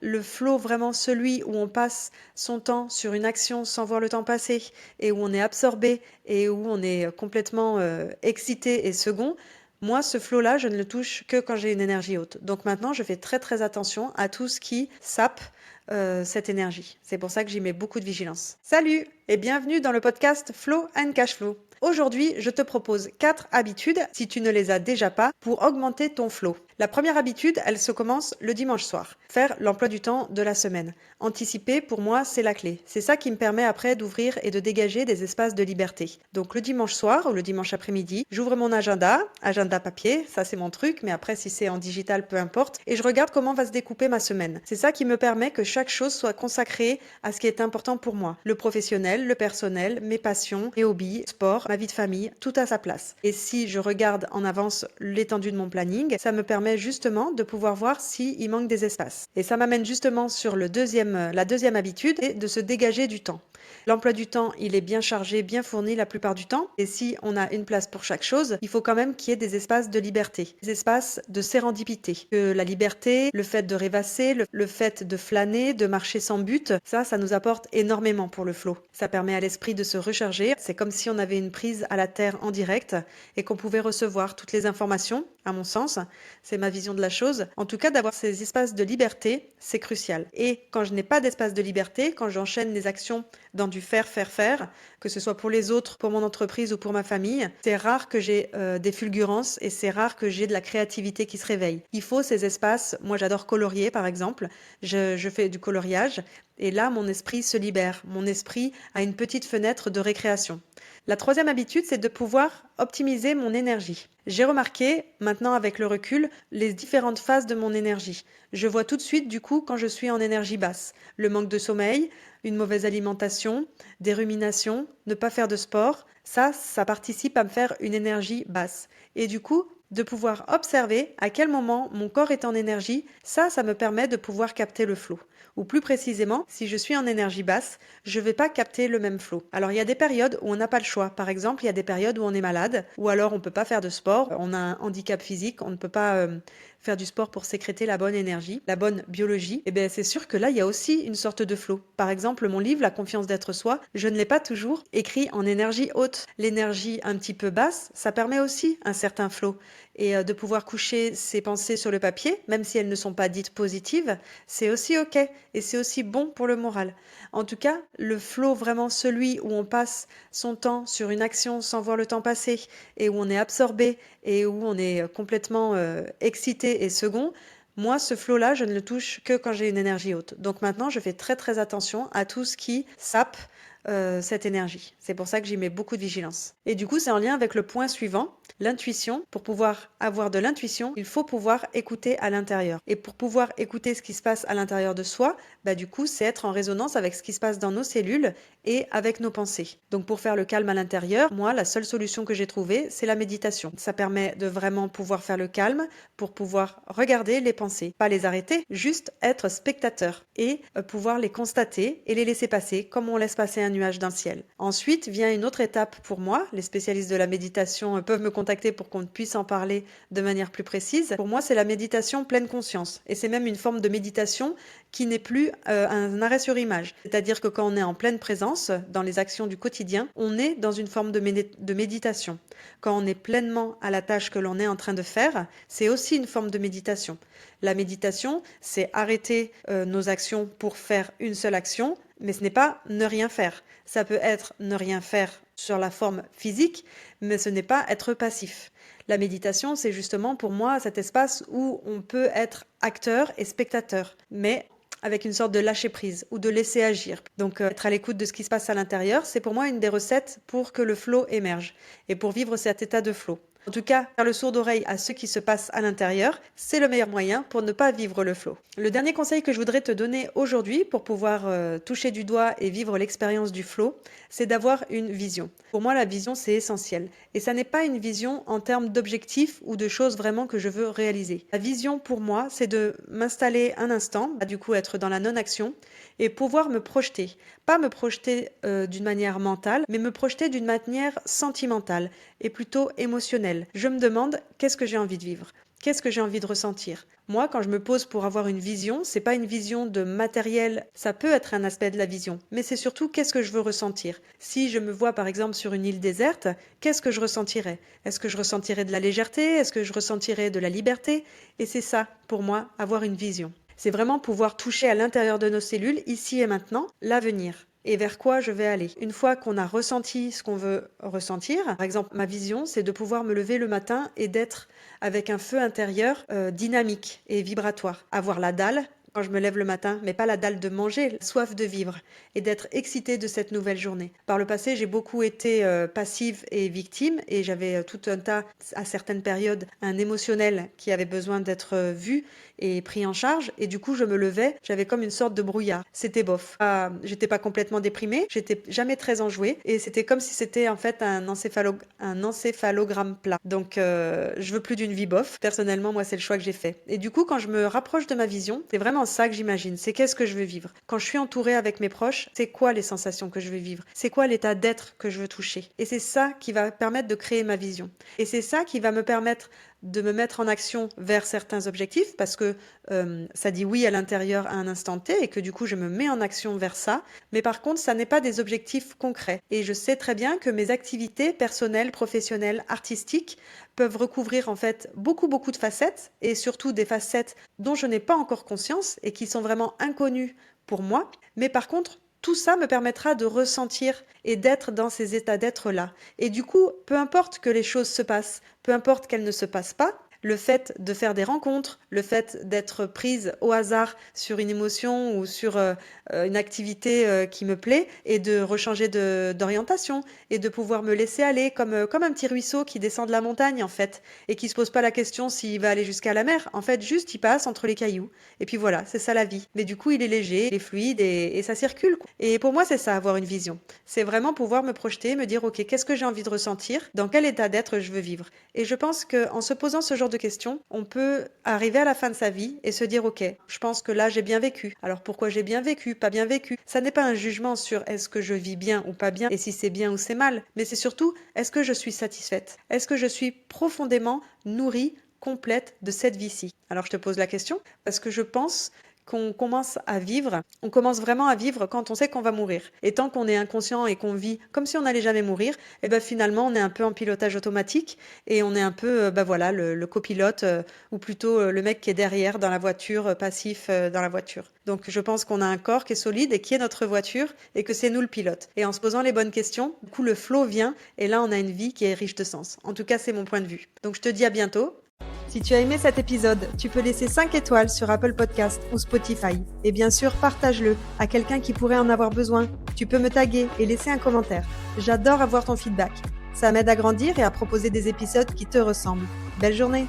le flow, vraiment celui où on passe son temps sur une action sans voir le temps passer et où on est absorbé et où on est complètement excité et second, moi, ce flow-là, je ne le touche que quand j'ai une énergie haute. Donc maintenant, je fais très très attention à tout ce qui sape cette énergie. C'est pour ça que j'y mets beaucoup de vigilance. Salut et bienvenue dans le podcast Flow and Cash Flow. Aujourd'hui, je te propose 4 habitudes, si tu ne les as déjà pas, pour augmenter ton flow. La première habitude, elle se commence le dimanche soir. Faire l'emploi du temps de la semaine. Anticiper, pour moi, c'est la clé. C'est ça qui me permet après d'ouvrir et de dégager des espaces de liberté. Donc le dimanche soir ou le dimanche après-midi, j'ouvre mon agenda papier, ça c'est mon truc, mais après si c'est en digital, peu importe, et je regarde comment va se découper ma semaine. C'est ça qui me permet que chaque chose soit consacrée à ce qui est important pour moi. Le professionnel, le personnel, mes passions, mes hobbies, sport, ma vie de famille, tout à sa place. Et si je regarde en avance l'étendue de mon planning, ça me permet justement de pouvoir voir s'il manque des espaces. Et ça m'amène justement sur la deuxième habitude, c'est de se dégager du temps. L'emploi du temps, il est bien chargé, bien fourni la plupart du temps. Et si on a une place pour chaque chose, il faut quand même qu'il y ait des espaces de liberté, des espaces de sérendipité. Que la liberté, le fait de rêvasser, le fait de flâner, de marcher sans but, ça nous apporte énormément pour le flow. Ça permet à l'esprit de se recharger. C'est comme si on avait une prise à la terre en direct et qu'on pouvait recevoir toutes les informations, à mon sens. C'est ma vision de la chose. En tout cas, d'avoir ces espaces de liberté, c'est crucial. Et quand je n'ai pas d'espace de liberté, quand j'enchaîne les actions dans du faire, que ce soit pour les autres, pour mon entreprise ou pour ma famille, c'est rare que j'ai des fulgurances et c'est rare que j'ai de la créativité qui se réveille. Il faut ces espaces. Moi, j'adore colorier, par exemple. Je fais du coloriage et là, mon esprit se libère. Mon esprit a une petite fenêtre de récréation. La troisième habitude, c'est de pouvoir optimiser mon énergie. J'ai remarqué, maintenant avec le recul, les différentes phases de mon énergie. Je vois tout de suite, du coup, quand je suis en énergie basse. Le manque de sommeil, une mauvaise alimentation, des ruminations, ne pas faire de sport, ça participe à me faire une énergie basse. Et du coup, de pouvoir observer à quel moment mon corps est en énergie, ça me permet de pouvoir capter le flow. Ou plus précisément, si je suis en énergie basse, je ne vais pas capter le même flow. Alors il y a des périodes où on n'a pas le choix. Par exemple, il y a des périodes où on est malade, ou alors on ne peut pas faire de sport, on a un handicap physique, on ne peut pas faire du sport pour sécréter la bonne énergie, la bonne biologie. Et bien c'est sûr que là, il y a aussi une sorte de flow. Par exemple, mon livre, La confiance d'être soi, je ne l'ai pas toujours écrit en énergie haute. L'énergie un petit peu basse, ça permet aussi un certain flow. Et de pouvoir coucher ses pensées sur le papier, même si elles ne sont pas dites positives, c'est aussi ok et c'est aussi bon pour le moral. En tout cas, le flow, vraiment celui où on passe son temps sur une action sans voir le temps passer et où on est absorbé et où on est complètement excité et second, moi, ce flow-là, je ne le touche que quand j'ai une énergie haute. Donc maintenant, je fais très très attention à tout ce qui sape cette énergie. C'est pour ça que j'y mets beaucoup de vigilance. Et du coup, c'est en lien avec le point suivant, l'intuition. Pour pouvoir avoir de l'intuition, il faut pouvoir écouter à l'intérieur. Et pour pouvoir écouter ce qui se passe à l'intérieur de soi, bah du coup, c'est être en résonance avec ce qui se passe dans nos cellules et avec nos pensées. Donc pour faire le calme à l'intérieur, moi, la seule solution que j'ai trouvée, c'est la méditation. Ça permet de vraiment pouvoir faire le calme pour pouvoir regarder les pensées, pas les arrêter, juste être spectateur et pouvoir les constater et les laisser passer comme on laisse passer un nuage d'un ciel. Ensuite vient une autre étape pour moi. Les spécialistes de la méditation peuvent me contacter pour qu'on puisse en parler de manière plus précise. Pour moi, c'est la méditation pleine conscience. Et c'est même une forme de méditation qui n'est plus un arrêt sur image. C'est-à-dire que quand on est en pleine présence dans les actions du quotidien, on est dans une forme de méditation. Quand on est pleinement à la tâche que l'on est en train de faire, c'est aussi une forme de méditation. La méditation, c'est arrêter nos actions pour faire une seule action, mais ce n'est pas ne rien faire. Ça peut être ne rien faire sur la forme physique, mais ce n'est pas être passif. La méditation, c'est justement pour moi cet espace où on peut être acteur et spectateur, mais avec une sorte de lâcher prise ou de laisser agir. Donc être à l'écoute de ce qui se passe à l'intérieur, c'est pour moi une des recettes pour que le flow émerge et pour vivre cet état de flow. En tout cas, faire le sourd d'oreille à ce qui se passe à l'intérieur, c'est le meilleur moyen pour ne pas vivre le flow. Le dernier conseil que je voudrais te donner aujourd'hui pour pouvoir toucher du doigt et vivre l'expérience du flow, c'est d'avoir une vision. Pour moi, la vision, c'est essentiel. Et ça n'est pas une vision en termes d'objectifs ou de choses vraiment que je veux réaliser. La vision, pour moi, c'est de m'installer un instant, du coup être dans la non-action, et pouvoir me projeter. Pas me projeter d'une manière mentale, mais me projeter d'une manière sentimentale et plutôt émotionnelle. Je me demande qu'est-ce que j'ai envie de vivre. Qu'est-ce que j'ai envie de ressentir? Moi, quand je me pose pour avoir une vision, c'est pas une vision de matériel, ça peut être un aspect de la vision, mais c'est surtout qu'est-ce que je veux ressentir. Si je me vois par exemple sur une île déserte, qu'est-ce que je ressentirais? Est-ce que je ressentirais de la légèreté? Est-ce que je ressentirais de la liberté? Et c'est ça, pour moi, avoir une vision. C'est vraiment pouvoir toucher à l'intérieur de nos cellules, ici et maintenant, l'avenir. Et vers quoi je vais aller. Une fois qu'on a ressenti ce qu'on veut ressentir, par exemple, ma vision, c'est de pouvoir me lever le matin et d'être avec un feu intérieur dynamique et vibratoire. Avoir la dalle quand je me lève le matin, mais pas la dalle de manger, la soif de vivre et d'être excitée de cette nouvelle journée. Par le passé, j'ai beaucoup été passive et victime et j'avais tout un tas, à certaines périodes, un émotionnel qui avait besoin d'être vu et pris en charge et du coup je me levais, j'avais comme une sorte de brouillard. C'était bof. J'étais pas complètement déprimée, j'étais jamais très enjouée et c'était comme si c'était en fait un encéphalogramme plat. Donc je veux plus d'une vie bof. Personnellement, moi c'est le choix que j'ai fait. Et du coup quand je me rapproche de ma vision, c'est vraiment ça que j'imagine, c'est qu'est-ce que je veux vivre. Quand je suis entourée avec mes proches, c'est quoi les sensations que je veux vivre? C'est quoi l'état d'être que je veux toucher? Et c'est ça qui va permettre de créer ma vision. Et c'est ça qui va me permettre de me mettre en action vers certains objectifs parce que ça dit oui à l'intérieur à un instant T et que du coup je me mets en action vers ça. Mais par contre, ça n'est pas des objectifs concrets. Et je sais très bien que mes activités personnelles, professionnelles, artistiques peuvent recouvrir en fait beaucoup de facettes et surtout des facettes dont je n'ai pas encore conscience et qui sont vraiment inconnues pour moi. Mais par contre, tout ça me permettra de ressentir et d'être dans ces états d'être-là. Et du coup, peu importe que les choses se passent, peu importe qu'elles ne se passent pas, le fait de faire des rencontres, le fait d'être prise au hasard sur une émotion ou sur une activité qui me plaît et de rechanger d'orientation et de pouvoir me laisser aller comme un petit ruisseau qui descend de la montagne en fait et qui se pose pas la question s'il va aller jusqu'à la mer. En fait, juste il passe entre les cailloux et puis voilà, c'est ça la vie. Mais du coup, il est léger, il est fluide et ça circule, quoi. Et pour moi, c'est ça, avoir une vision. C'est vraiment pouvoir me projeter, me dire, ok, qu'est-ce que j'ai envie de ressentir, dans quel état d'être je veux vivre. Et je pense qu'en se posant ce genre de questions, on peut arriver à la fin de sa vie et se dire, ok, je pense que là, j'ai bien vécu. Alors pourquoi j'ai bien vécu, pas bien vécu? Ça n'est pas un jugement sur est-ce que je vis bien ou pas bien et si c'est bien ou c'est mal, mais c'est surtout, est-ce que je suis satisfaite? Est-ce que je suis profondément nourrie, complète de cette vie-ci? Alors je te pose la question parce que je pense qu'on commence à vivre, on commence vraiment à vivre quand on sait qu'on va mourir. Et tant qu'on est inconscient et qu'on vit comme si on n'allait jamais mourir, et ben finalement on est un peu en pilotage automatique et on est un peu voilà le copilote ou plutôt le mec qui est derrière dans la voiture, passif dans la voiture. Donc je pense qu'on a un corps qui est solide et qui est notre voiture et que c'est nous le pilote. Et en se posant les bonnes questions, du coup le flow vient et là on a une vie qui est riche de sens. En tout cas c'est mon point de vue. Donc je te dis à bientôt. Si tu as aimé cet épisode, tu peux laisser 5 étoiles sur Apple Podcast ou Spotify. Et bien sûr, partage-le à quelqu'un qui pourrait en avoir besoin. Tu peux me taguer et laisser un commentaire. J'adore avoir ton feedback. Ça m'aide à grandir et à proposer des épisodes qui te ressemblent. Belle journée!